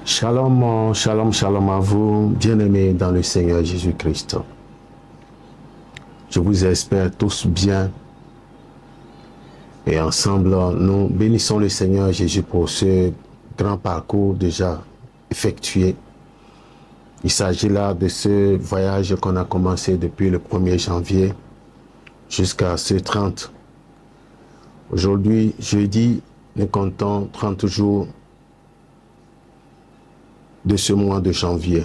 Shalom, shalom, shalom à vous, bien-aimés dans le Seigneur Jésus-Christ. Je vous espère tous bien et ensemble, nous bénissons le Seigneur Jésus pour ce grand parcours déjà effectué. Il s'agit là de ce voyage qu'on a commencé depuis le 1er janvier jusqu'à ce 30. Aujourd'hui, jeudi, nous comptons 30 jours de ce mois de janvier.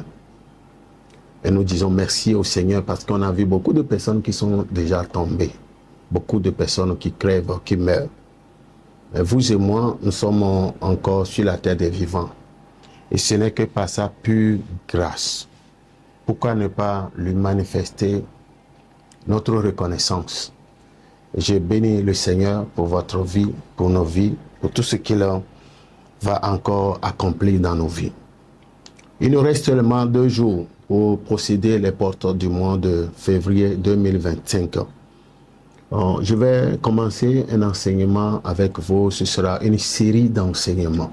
Et nous disons merci au Seigneur parce qu'on a vu beaucoup de personnes qui sont déjà tombées. Beaucoup de personnes qui crèvent, qui meurent. Mais vous et moi, nous sommes encore sur la terre des vivants. Et ce n'est que par sa pure grâce. Pourquoi ne pas lui manifester notre reconnaissance? Je bénis le Seigneur pour votre vie, pour nos vies, pour tout ce qu'il va encore accomplir dans nos vies. Il nous reste seulement 2 jours pour procéder les portes du mois de février 2025. Je vais commencer un enseignement avec vous. Ce sera une série d'enseignements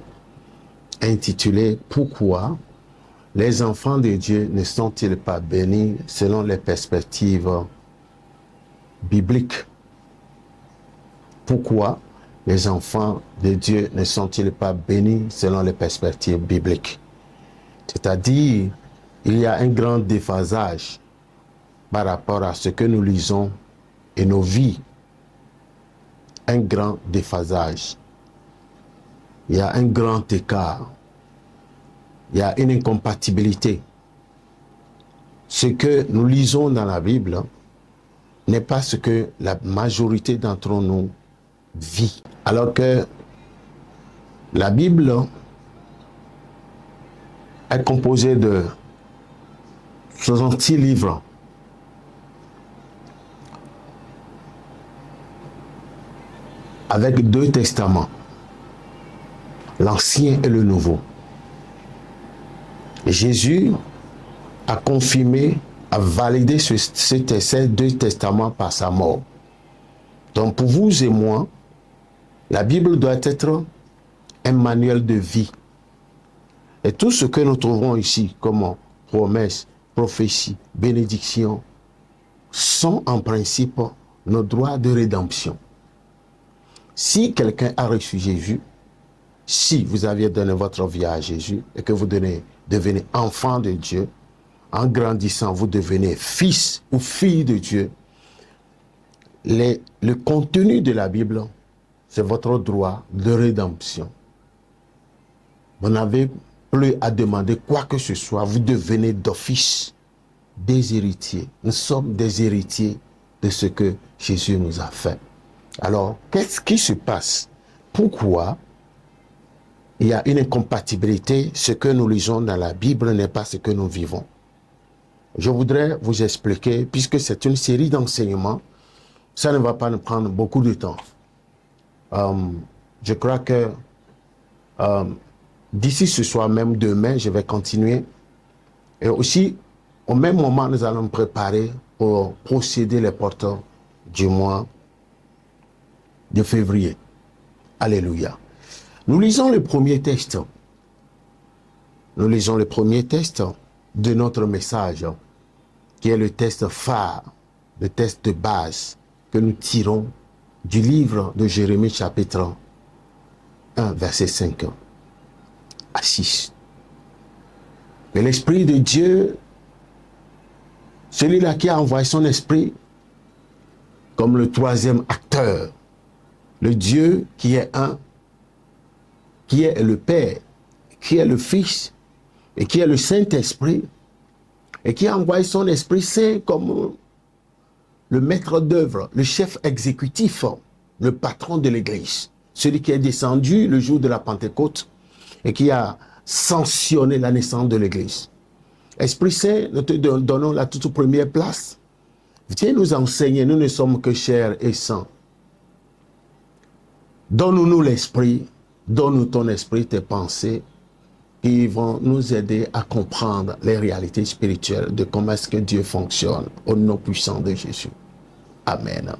intitulée « Pourquoi les enfants de Dieu ne sont-ils pas bénis selon les perspectives bibliques ?» Pourquoi les enfants de Dieu ne sont-ils pas bénis selon les perspectives bibliques? C'est-à-dire, il y a un grand déphasage par rapport à ce que nous lisons et nos vies. Un grand déphasage. Il y a un grand écart. Il y a une incompatibilité. Ce que nous lisons dans la Bible n'est pas ce que la majorité d'entre nous vit. Alors que la Bible est composée de 66 livres. Avec 2 testaments, l'Ancien et le Nouveau. Et Jésus a confirmé, a validé ces 2 testaments par sa mort. Donc pour vous et moi, la Bible doit être un manuel de vie. Et tout ce que nous trouvons ici comme promesses, prophéties, bénédictions, sont en principe nos droits de rédemption. Si quelqu'un a reçu Jésus, si vous aviez donné votre vie à Jésus et que vous devenez enfant de Dieu, en grandissant, vous devenez fils ou fille de Dieu, le contenu de la Bible, c'est votre droit de rédemption. Vous n'avez plus à demander quoi que ce soit, vous devenez d'office des héritiers. Nous sommes des héritiers de ce que Jésus nous a fait. Alors, qu'est-ce qui se passe? Pourquoi il y a une incompatibilité? Ce que nous lisons dans la Bible n'est pas ce que nous vivons. Je voudrais vous expliquer, puisque c'est une série d'enseignements, ça ne va pas nous prendre beaucoup de temps. Je crois que d'ici ce soir, même demain, je vais continuer. Et aussi, au même moment, nous allons nous préparer pour procéder les portes du mois de février. Alléluia. Nous lisons le premier texte. Nous lisons le premier texte de notre message, qui est le texte phare, le texte de base que nous tirons du livre de Jérémie chapitre 1, verset 5 à 6. Mais l'Esprit de Dieu, celui-là qui a envoyé son Esprit comme le 3e acteur, le Dieu qui est un, qui est le Père, qui est le Fils et qui est le Saint-Esprit et qui a envoyé son Esprit Saint comme le maître d'œuvre, le chef exécutif, le patron de l'Église, celui qui est descendu le jour de la Pentecôte et qui a sanctionné la naissance de l'Église. Esprit Saint, nous te donnons la toute première place. Viens nous enseigner, nous ne sommes que chair et sang. Donne-nous l'Esprit, donne-nous ton Esprit, tes pensées, qui vont nous aider à comprendre les réalités spirituelles de comment est-ce que Dieu fonctionne au nom puissant de Jésus. Amen.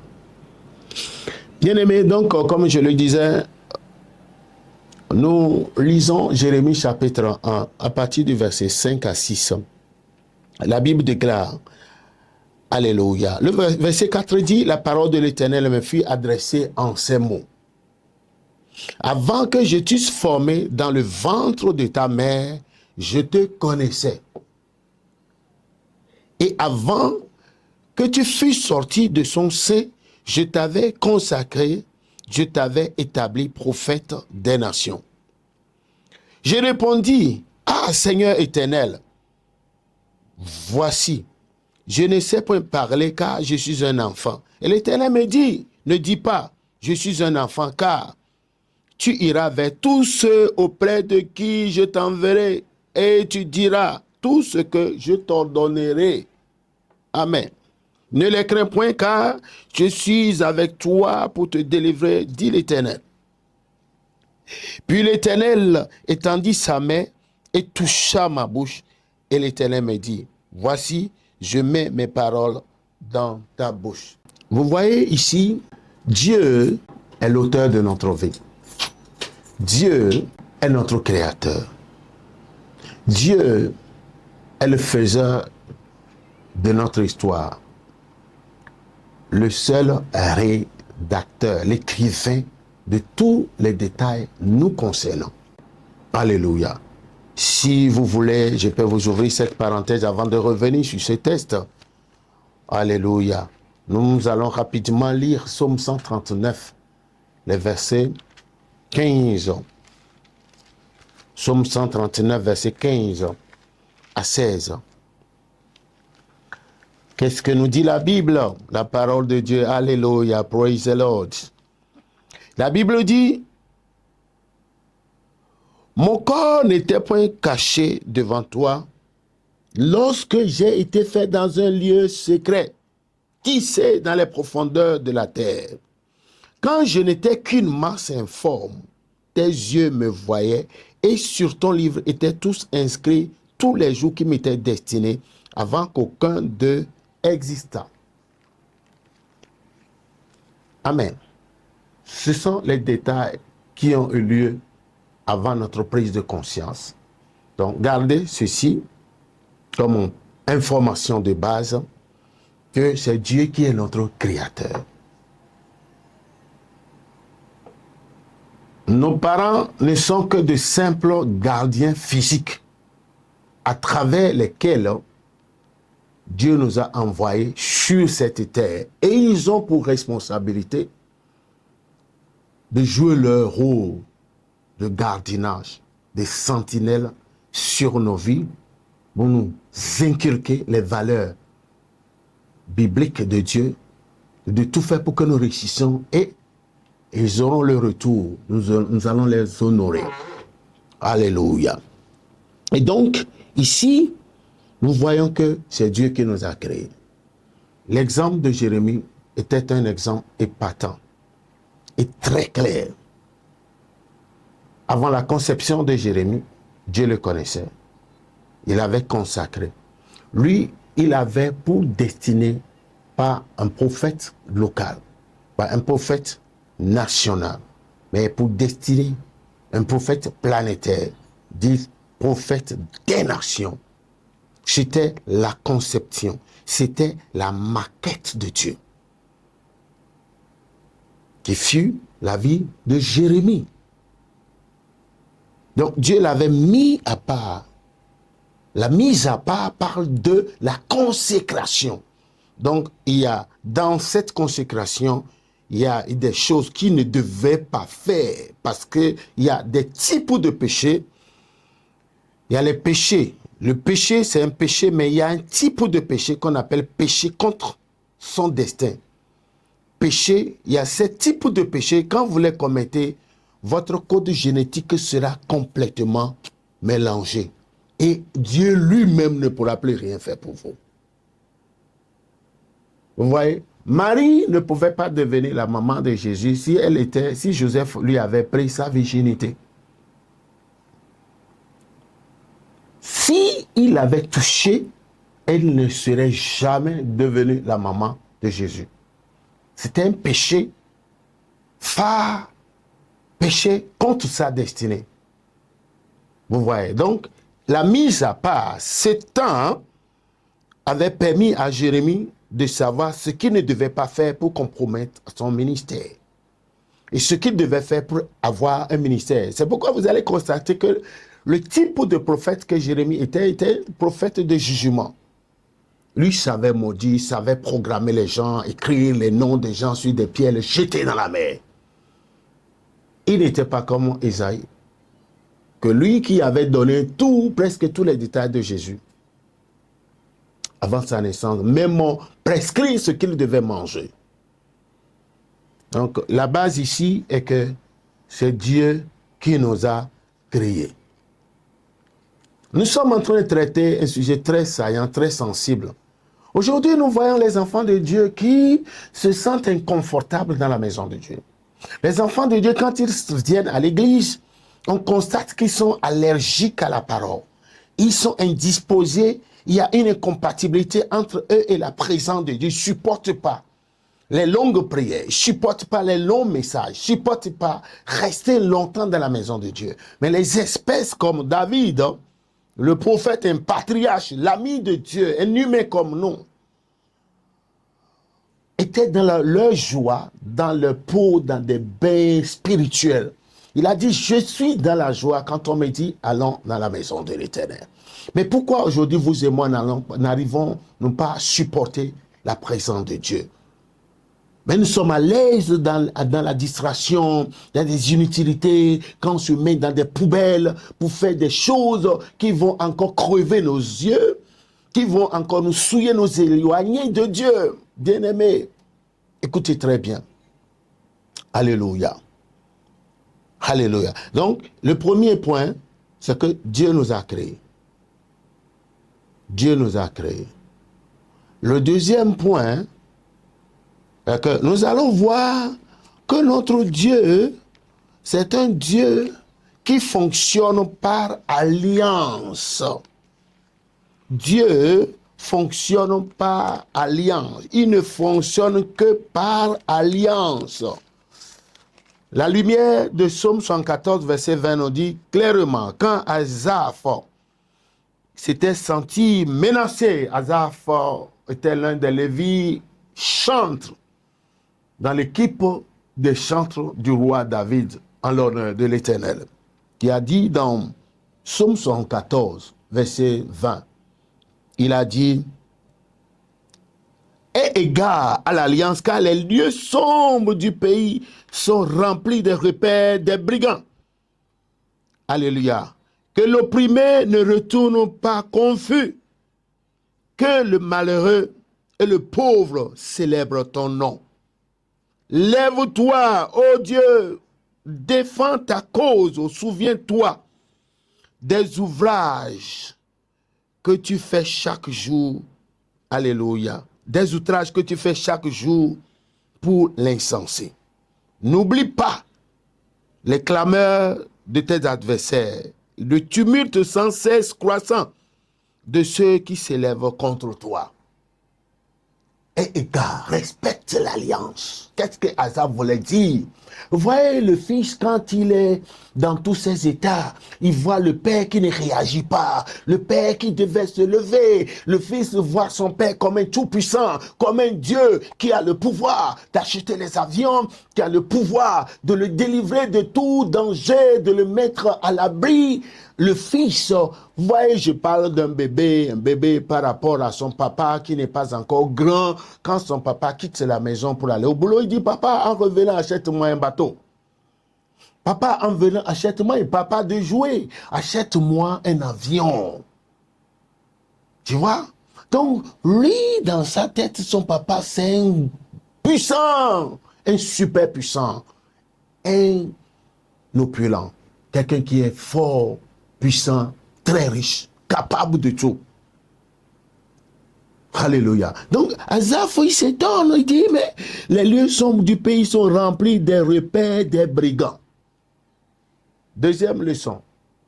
Bien-aimés, donc, comme je le disais, Nous lisons Jérémie chapitre 1 à partir du verset 5 à 6. La Bible déclare, Alléluia. Le verset 4 dit, la parole de l'Éternel me fut adressée en ces mots. Avant que je t'eusse formé dans le ventre de ta mère, je te connaissais. Et avant que tu fusses sorti de son sein, je t'avais consacré, je t'avais établi prophète des nations. Je répondis, ah Seigneur éternel, voici, je ne sais point parler car je suis un enfant. Et l'Éternel me dit, ne dis pas, je suis un enfant car tu iras vers tous ceux auprès de qui je t'enverrai et tu diras tout ce que je t'ordonnerai. Amen. Ne les crains point car je suis avec toi pour te délivrer, dit l'Éternel. Puis l'Éternel étendit sa main et toucha ma bouche. Et l'Éternel me dit, voici, je mets mes paroles dans ta bouche. Vous voyez ici, Dieu est l'auteur de notre vie. Dieu est notre créateur. Dieu est le faiseur de notre histoire. Le seul rédacteur, l'écrivain de tous les détails nous concernant. Alléluia. Si vous voulez, je peux vous ouvrir cette parenthèse avant de revenir sur ce texte. Alléluia. Nous allons rapidement lire Psaume 139, les versets 15. Psaume 139, versets 15 à 16. Qu'est-ce que nous dit la Bible? La parole de Dieu. Alléluia. Praise the Lord. La Bible dit, mon corps n'était point caché devant toi lorsque j'ai été fait dans un lieu secret, tissé dans les profondeurs de la terre. Quand je n'étais qu'une masse informe, tes yeux me voyaient et sur ton livre étaient tous inscrits tous les jours qui m'étaient destinés avant qu'aucun d'eux existât. Amen. Ce sont les détails qui ont eu lieu avant notre prise de conscience. Donc, gardez ceci comme information de base, que c'est Dieu qui est notre créateur. Nos parents ne sont que de simples gardiens physiques à travers lesquels Dieu nous a envoyés sur cette terre. Et ils ont pour responsabilité de jouer leur rôle de gardiennage, des sentinelles sur nos vies pour nous inculquer les valeurs bibliques de Dieu, de tout faire pour que nous réussissions et ils auront le retour. Nous allons les honorer. Alléluia. Et donc, ici, nous voyons que c'est Dieu qui nous a créés. L'exemple de Jérémie était un exemple épatant et très clair. Avant la conception de Jérémie, Dieu le connaissait. Il avait consacré. Lui, il avait pour destinée pas un prophète local, pas un prophète national, mais pour destiner un prophète planétaire, dit prophète des nations. C'était la conception, c'était la maquette de Dieu, qui fut la vie de Jérémie. Donc Dieu l'avait mis à part. La mise à part parle de la consécration. Donc il y a dans cette consécration, il y a des choses qu'il ne devait pas faire parce qu'il y a des types de péchés. Il y a les péchés. Le péché, c'est un péché, mais il y a un type de péché qu'on appelle péché contre son destin. Péché, il y a ce type de péché, quand vous les commettez, votre code génétique sera complètement mélangé. Et Dieu lui-même ne pourra plus rien faire pour vous. Vous voyez, Marie ne pouvait pas devenir la maman de Jésus si Joseph lui avait pris sa virginité. Si il avait touché, elle ne serait jamais devenue la maman de Jésus. C'était un péché phare péché contre sa destinée. Vous voyez, donc, la mise à part, ce temps avait permis à Jérémie de savoir ce qu'il ne devait pas faire pour compromettre son ministère. Et ce qu'il devait faire pour avoir un ministère. C'est pourquoi vous allez constater que le type de prophète que Jérémie était prophète de jugement. Lui savait maudire, savait programmer les gens, écrire les noms des gens sur des pierres, les jeter dans la mer. Il n'était pas comme Isaïe, que lui qui avait donné presque tous les détails de Jésus avant sa naissance, même prescrit ce qu'il devait manger. Donc, la base ici est que c'est Dieu qui nous a créés. Nous sommes en train de traiter un sujet très saillant, très sensible. Aujourd'hui, nous voyons les enfants de Dieu qui se sentent inconfortables dans la maison de Dieu. Les enfants de Dieu, quand ils viennent à l'église, on constate qu'ils sont allergiques à la parole. Ils sont indisposés. Il y a une incompatibilité entre eux et la présence de Dieu. Ils ne supportent pas les longues prières, ils ne supportent pas les longs messages, ils ne supportent pas rester longtemps dans la maison de Dieu. Mais les espèces comme David, le prophète, un patriarche, l'ami de Dieu, un humain comme nous, étaient dans leur joie, dans leur peau, dans des bains spirituels. Il a dit, je suis dans la joie quand on me dit, allons dans la maison de l'Éternel. Mais pourquoi aujourd'hui vous et moi n'arrivons pas à supporter la présence de Dieu? Mais nous sommes à l'aise dans la distraction, dans des inutilités, quand on se met dans des poubelles pour faire des choses qui vont encore crever nos yeux, qui vont encore nous souiller, nous éloigner de Dieu. Bien-aimés, écoutez très bien. Alléluia. Alléluia. Donc, le premier point, c'est que Dieu nous a créés. Dieu nous a créés. Le deuxième point, c'est que nous allons voir que notre Dieu, c'est un Dieu qui fonctionne par alliance. Dieu fonctionne par alliance. Il ne fonctionne que par alliance. La lumière de Psaume 114, verset 20 nous dit clairement, quand Asaph s'était senti menacé, Asaph était l'un des Lévites chantres dans l'équipe des chantres du roi David en l'honneur de l'Éternel, qui a dit dans Psaume 114, verset 20, il a dit, « Aie égard à l'alliance, car les lieux sombres du pays sont remplis de repères des brigands. » Alléluia. « Que l'opprimé ne retourne pas confus, que le malheureux et le pauvre célèbrent ton nom. Lève-toi, ô Dieu, défends ta cause, souviens-toi des ouvrages que tu fais chaque jour. Alléluia. Des outrages que tu fais chaque jour pour l'insensé. N'oublie pas les clameurs de tes adversaires, le tumulte sans cesse croissant de ceux qui s'élèvent contre toi. Et égard, respecte l'alliance. Qu'est-ce que Asaph voulait dire? Vous voyez le fils quand il est dans tous ses états, il voit le père qui ne réagit pas, le père qui devait se lever, le fils voit son père comme un tout-puissant, comme un Dieu qui a le pouvoir d'acheter les avions, qui a le pouvoir de le délivrer de tout danger, de le mettre à l'abri. Le fils, vous voyez, je parle d'un bébé, un bébé par rapport à son papa qui n'est pas encore grand. Quand son papa quitte la maison pour aller au boulot, il dit, papa, en revenant, achète-moi un bateau. Papa, en venant, achète-moi un papa de jouer. Achète-moi un avion. Tu vois? Donc, lui, dans sa tête, son papa, c'est un puissant, un super puissant, un opulent, quelqu'un qui est fort, puissant, très riche, capable de tout. Alléluia. Donc, Asaph, il s'étonne, il dit, mais les lieux sombres du pays sont remplis des repères des brigands. Deuxième leçon,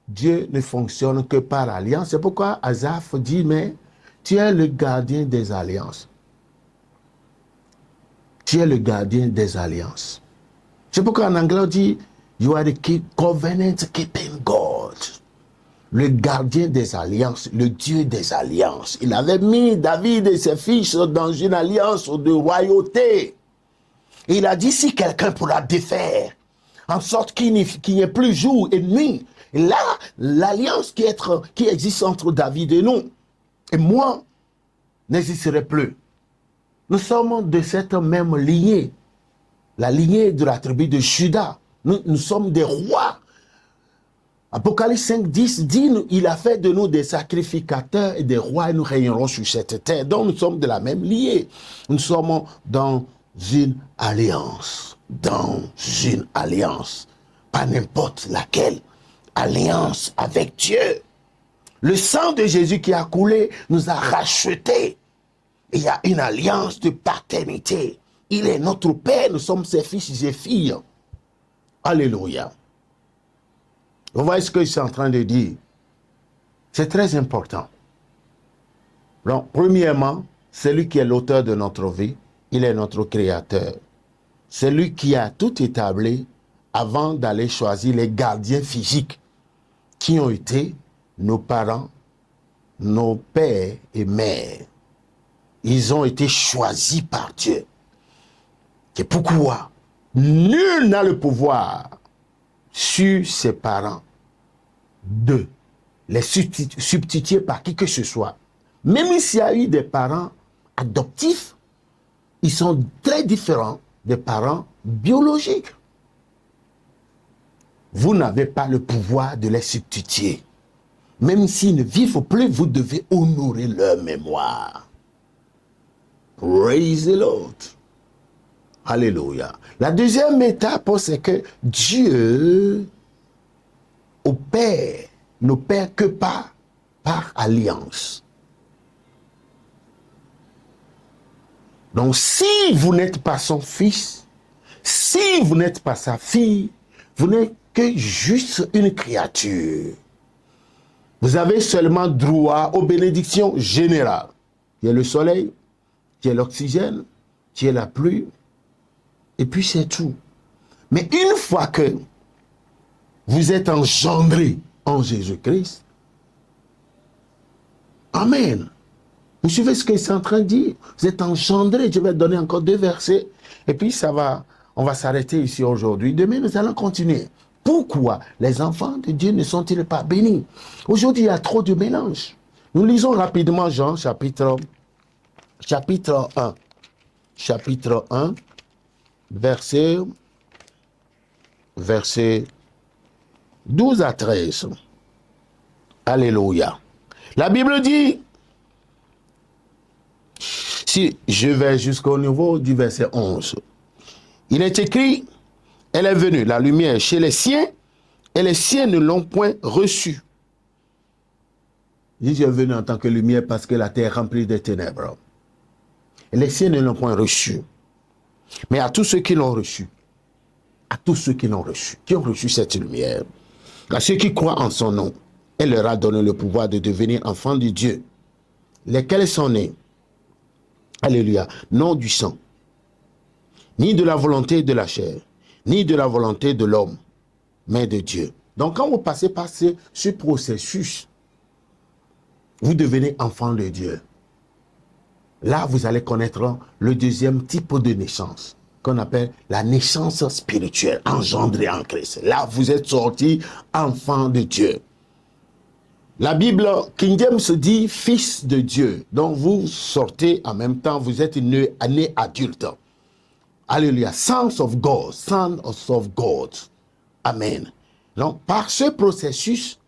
Dieu ne fonctionne que par alliance. C'est pourquoi Asaph dit, mais tu es le gardien des alliances. Tu es le gardien des alliances. C'est pourquoi en anglais on dit, You are the covenant keeping God. Le gardien des alliances, le Dieu des alliances. Il avait mis David et ses fils dans une alliance de royauté. Et il a dit, si quelqu'un pourra défaire, en sorte qu'il n'y ait plus jour et nuit, et là, l'alliance qui existe entre David et nous, et moi, n'existerait plus. Nous sommes de cette même lignée, la lignée de la tribu de Juda. Nous sommes des rois. Apocalypse 5, 10 dit, il a fait de nous des sacrificateurs et des rois et nous régnerons sur cette terre. Donc nous sommes de la même lignée. Nous sommes dans une alliance. Dans une alliance. Pas n'importe laquelle. Alliance avec Dieu. Le sang de Jésus qui a coulé nous a rachetés. Il y a une alliance de paternité. Il est notre Père, nous sommes ses fils et filles. Alléluia. Vous voyez ce que je suis en train de dire? C'est très important. Donc, premièrement, c'est lui qui est l'auteur de notre vie. Il est notre créateur. C'est lui qui a tout établi avant d'aller choisir les gardiens physiques qui ont été nos parents, nos pères et mères. Ils ont été choisis par Dieu. C'est pourquoi nul n'a le pouvoir sur ses parents de les substituer par qui que ce soit. Même s'il y a eu des parents adoptifs, ils sont très différents des parents biologiques. Vous n'avez pas le pouvoir de les substituer. Même s'ils ne vivent plus, vous devez honorer leur mémoire. Praise the Lord. Alléluia. La deuxième étape, c'est que Dieu n'opère que par alliance. Donc, si vous n'êtes pas son fils, si vous n'êtes pas sa fille, vous n'êtes que juste une créature. Vous avez seulement droit aux bénédictions générales. Il y a le soleil, il y a l'oxygène, il y a la pluie, et puis c'est tout. Mais une fois que vous êtes engendré en Jésus-Christ, amen. Vous suivez ce que c'est en train de dire? Vous êtes engendré. Je vais donner encore 2 versets. Et puis on va s'arrêter ici aujourd'hui. Demain, nous allons continuer. Pourquoi les enfants de Dieu ne sont-ils pas bénis? Aujourd'hui, il y a trop de mélange. Nous lisons rapidement Jean, chapitre 1. Chapitre 1, verset 12 à 13. Alléluia. La Bible dit, si je vais jusqu'au niveau du verset 11, il est écrit, elle est venue, la lumière, chez les siens, et les siens ne l'ont point reçue. Jésus est venu en tant que lumière parce que la terre est remplie de ténèbres. Et les siens ne l'ont point reçue. Mais à tous ceux qui l'ont reçu, à tous ceux qui l'ont reçu, qui ont reçu cette lumière, à ceux qui croient en son nom, elle leur a donné le pouvoir de devenir enfants de Dieu, lesquels sont nés, alléluia, non du sang, ni de la volonté de la chair, ni de la volonté de l'homme, mais de Dieu. Donc quand vous passez par ce processus, vous devenez enfant de Dieu. Là, vous allez connaître le deuxième type de naissance, qu'on appelle la naissance spirituelle, engendrée en Christ. Là, vous êtes sorti enfant de Dieu. La Bible, King James dit fils de Dieu. Donc, vous sortez en même temps, vous êtes né adulte. Alléluia. Sons of God, son of God. Amen. Donc, par ce processus,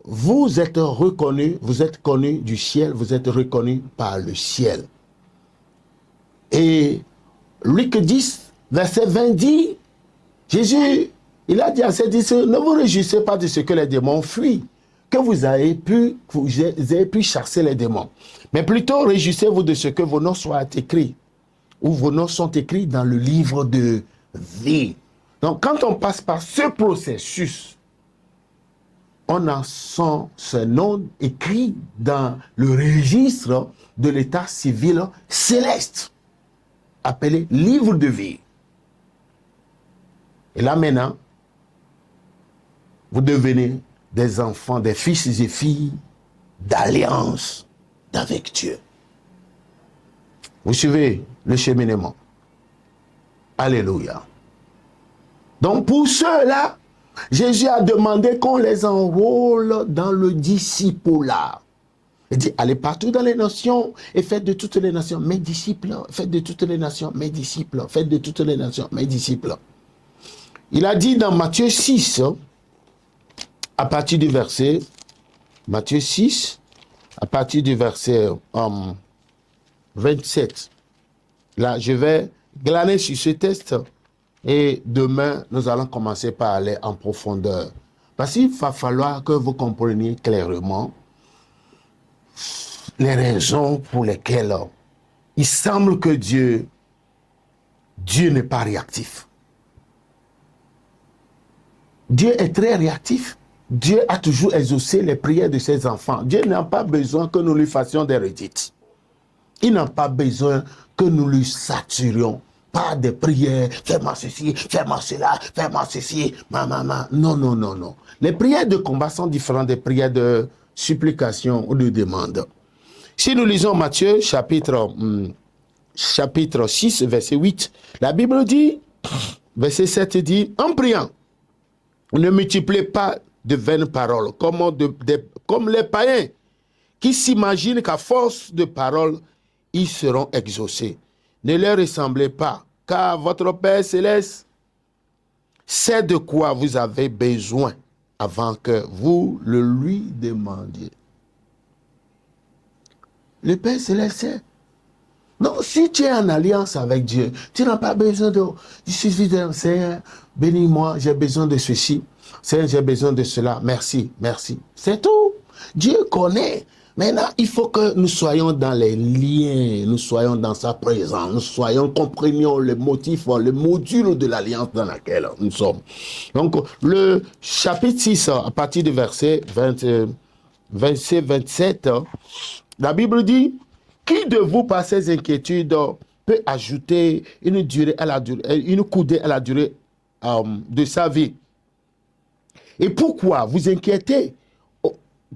vous êtes reconnu, vous êtes connu du ciel, vous êtes reconnu par le ciel. Et Luc 10, verset 20 dit, Jésus, il a dit à ses disciples, ne vous réjouissez pas de ce que les démons fuient, que vous avez pu chasser les démons. Mais plutôt réjouissez-vous de ce que vos noms soient écrits, ou vos noms sont écrits dans le livre de vie. Donc quand on passe par ce processus, on a son nom écrit dans le registre de l'état civil céleste, appelé livre de vie. Et là maintenant, vous devenez des enfants, des fils et filles d'alliance avec Dieu. Vous suivez le cheminement. Alléluia. Donc pour ceux-là, Jésus a demandé qu'on les enrôle dans le discipulat. Il dit, allez partout dans les nations et faites de toutes les nations mes disciples. Faites de toutes les nations mes disciples. Faites de toutes les nations mes disciples. Il a dit dans Matthieu 6, à partir du verset, Matthieu 6, à partir du verset 27. Là, je vais glaner sur ce texte et demain, nous allons commencer par aller en profondeur. Parce qu'il va falloir que vous compreniez clairement les raisons pour lesquelles il semble que Dieu n'est pas réactif. Dieu est très réactif. Dieu a toujours exaucé les prières de ses enfants. Dieu n'a pas besoin que nous lui fassions des redites. Il n'a pas besoin que nous lui saturions par des prières. Fais-moi ceci, fais-moi cela, fais-moi ceci. Non, non, non, non. Les prières de combat sont différentes des prières de supplication ou de demande. Si nous lisons Matthieu chapitre 6, verset 8, la Bible dit, verset 7 dit, en priant, ne multipliez pas de vaines paroles, comme les païens qui s'imaginent qu'à force de paroles, ils seront exaucés. Ne leur ressemblez pas, car votre Père céleste sait de quoi vous avez besoin avant que vous le lui demandiez. Le Père céleste sait. Non, si tu es en alliance avec Dieu, tu n'as pas besoin de... Il suffit de... Seigneur, bénis-moi, j'ai besoin de ceci. Seigneur, j'ai besoin de cela. Merci, merci. C'est tout. Dieu connaît. Maintenant, il faut que nous soyons dans les liens, nous soyons dans sa présence, comprenions le motif, le module de l'alliance dans laquelle nous sommes. Donc, le chapitre 6, à partir du verset 27, la Bible dit, qui de vous, par ses inquiétudes, peut ajouter une coudée à la durée de sa vie? Et pourquoi vous inquiétez?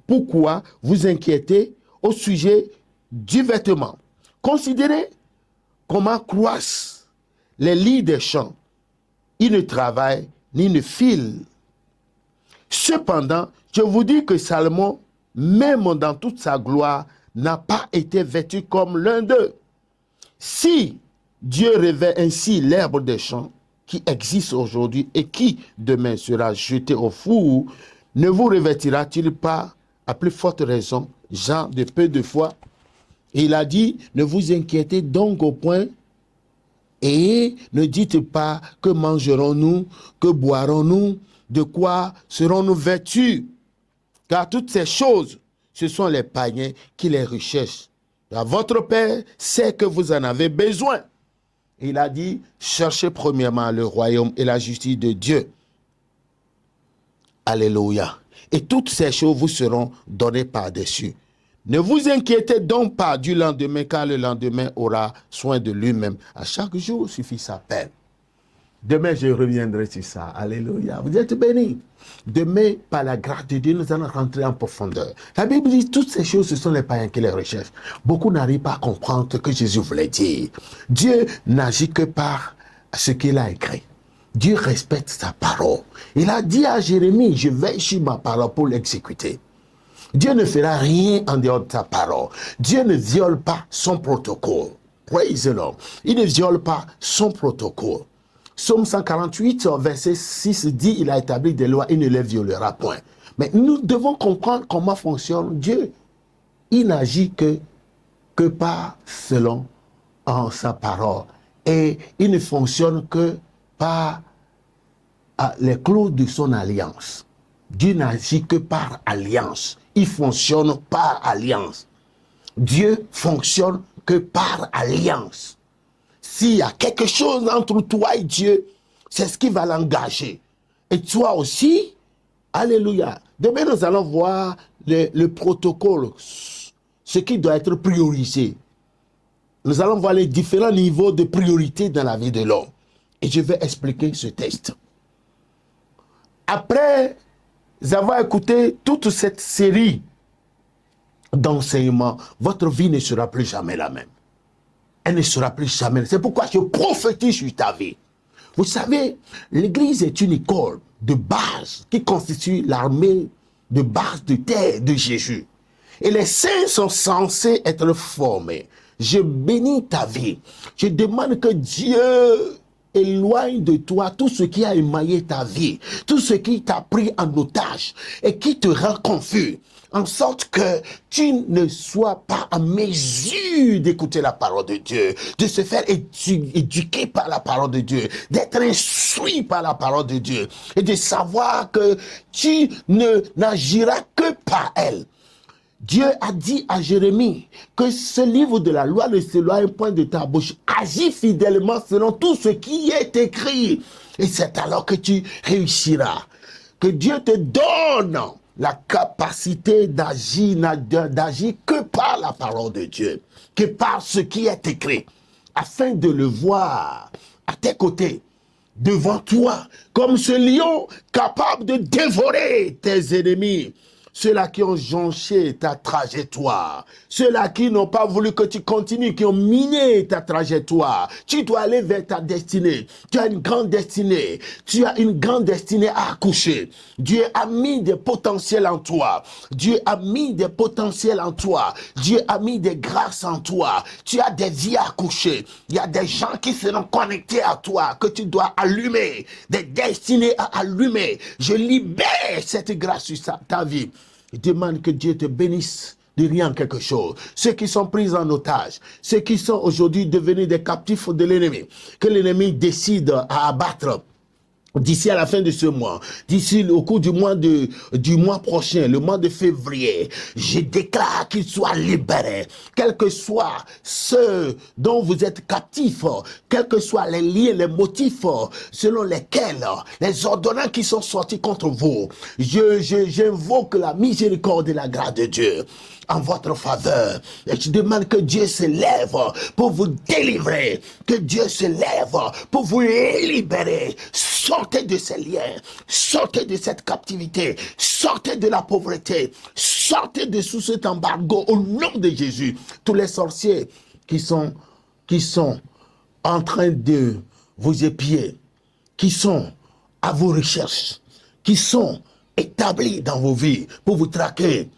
Pourquoi vous inquiétez au sujet du vêtement? Considérez comment croissent les lits des champs. Ils ne travaillent ni ne filent. Cependant, je vous dis que Salomon, même dans toute sa gloire, n'a pas été vêtu comme l'un d'eux. Si Dieu revêt ainsi l'herbe des champs qui existe aujourd'hui et qui demain sera jeté au four, ne vous revêtira-t-il pas à plus forte raison, gens de peu de foi? Et il a dit, ne vous inquiétez donc au point et ne dites pas que mangerons-nous, que boirons-nous, de quoi serons-nous vêtus? Car toutes ces choses, ce sont les païens qui les recherchent. Car votre Père sait que vous en avez besoin. Il a dit, cherchez premièrement le royaume et la justice de Dieu. Alléluia. Et toutes ces choses vous seront données par-dessus. Ne vous inquiétez donc pas du lendemain, car le lendemain aura soin de lui-même. À chaque jour suffit sa peine. Demain, je reviendrai sur ça. Alléluia. Vous êtes bénis. Demain, par la grâce de Dieu, nous allons rentrer en profondeur. La Bible dit toutes ces choses, ce sont les païens qui les recherchent. Beaucoup n'arrivent pas à comprendre ce que Jésus voulait dire. Dieu n'agit que par ce qu'il a écrit. Dieu respecte sa parole. Il a dit à Jérémie, je veille sur ma parole pour l'exécuter. Dieu ne fera rien en dehors de sa parole. Dieu ne viole pas son protocole. Praise the Lord. Il ne viole pas son protocole. Psaume 148, verset 6 dit, il a établi des lois, il ne les violera point. Mais nous devons comprendre comment fonctionne Dieu. Il n'agit que par selon sa parole. Et il ne fonctionne que par les clauses de son alliance. Dieu n'agit que par alliance. Il fonctionne par alliance. Dieu fonctionne que par alliance. S'il y a quelque chose entre toi et Dieu, c'est ce qui va l'engager. Et toi aussi, alléluia. Demain, nous allons voir le protocole, ce qui doit être priorisé. Nous allons voir les différents niveaux de priorité dans la vie de l'homme. Et je vais expliquer ce texte. Après avoir écouté toute cette série d'enseignements, votre vie ne sera plus jamais la même. Elle ne sera plus jamais. C'est pourquoi je prophétise sur ta vie. Vous savez, l'Église est une école de base qui constitue l'armée de base de terre de Jésus. Et les saints sont censés être formés. Je bénis ta vie. Je demande que Dieu éloigne de toi tout ce qui a émaillé ta vie, tout ce qui t'a pris en otage et qui te rend confus, en sorte que tu ne sois pas en mesure d'écouter la parole de Dieu, de se faire éduquer par la parole de Dieu, d'être instruit par la parole de Dieu et de savoir que tu n'agiras que par elle. Dieu a dit à Jérémie que ce livre de la loi ne s'éloigne point de ta bouche. Agis fidèlement selon tout ce qui est écrit. Et c'est alors que tu réussiras. Que Dieu te donne la capacité d'agir que par la parole de Dieu, que par ce qui est écrit, afin de le voir à tes côtés, devant toi, comme ce lion capable de dévorer tes ennemis. Ceux-là qui ont jonché ta trajectoire, ceux-là qui n'ont pas voulu que tu continues, qui ont miné ta trajectoire, tu dois aller vers ta destinée. Tu as une grande destinée. Tu as une grande destinée à accoucher. Dieu a mis des potentiels en toi. Dieu a mis des potentiels en toi. Dieu a mis des grâces en toi. Tu as des vies à accoucher. Il y a des gens qui seront connectés à toi, que tu dois allumer, des destinées à allumer. Je libère cette grâce sur ta vie. Je demande que Dieu te bénisse de rien quelque chose. Ceux qui sont pris en otage, ceux qui sont aujourd'hui devenus des captifs de l'ennemi, que l'ennemi décide à abattre d'ici à la fin de ce mois, d'ici au cours du mois prochain, le mois de février, je déclare qu'ils soient libérés, quels que soient ceux dont vous êtes captifs, quels que soient les liens, les motifs selon lesquels, les ordonnances qui sont sortis contre vous. J'invoque la miséricorde et la grâce de Dieu en votre faveur. Et je demande que Dieu se lève pour vous délivrer, que Dieu se lève pour vous libérer. Sortez de ces liens, sortez de cette captivité, sortez de la pauvreté, sortez de sous cet embargo au nom de Jésus. Tous les sorciers qui sont en train de vous épier, qui sont à vos recherches, qui sont établis dans vos vies pour vous traquer,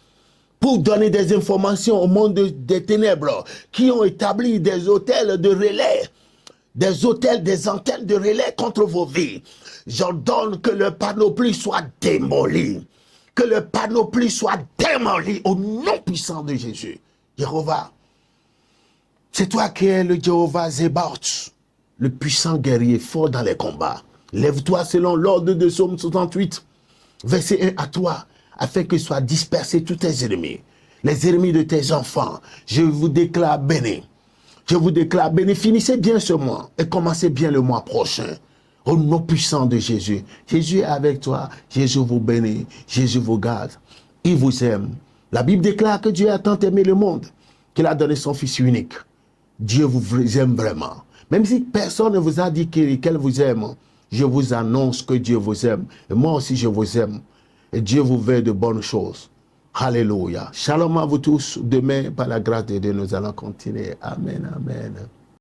pour donner des informations au monde des ténèbres, qui ont établi des hôtels de relais, des hôtels, des antennes de relais contre vos vies. J'ordonne que le panoplie soit démoli. Que le panoplie soit démoli au nom puissant de Jésus. Jéhovah, c'est toi qui es le Jéhovah Zébaoth, le puissant guerrier fort dans les combats. Lève-toi selon l'ordre de Psaume 68, verset 1 à toi, afin que soient dispersés tous tes ennemis, les ennemis de tes enfants. Je vous déclare béni. Je vous déclare béni. Finissez bien ce mois et commencez bien le mois prochain. Au nom puissant de Jésus. Jésus est avec toi. Jésus vous bénit. Jésus vous garde. Il vous aime. La Bible déclare que Dieu a tant aimé le monde qu'il a donné son Fils unique. Dieu vous aime vraiment. Même si personne ne vous a dit qu'elle vous aime, je vous annonce que Dieu vous aime. Et moi aussi, je vous aime. Et Dieu vous veut de bonnes choses. Alléluia. Shalom à vous tous. Demain, par la grâce de Dieu, nous allons continuer. Amen, amen.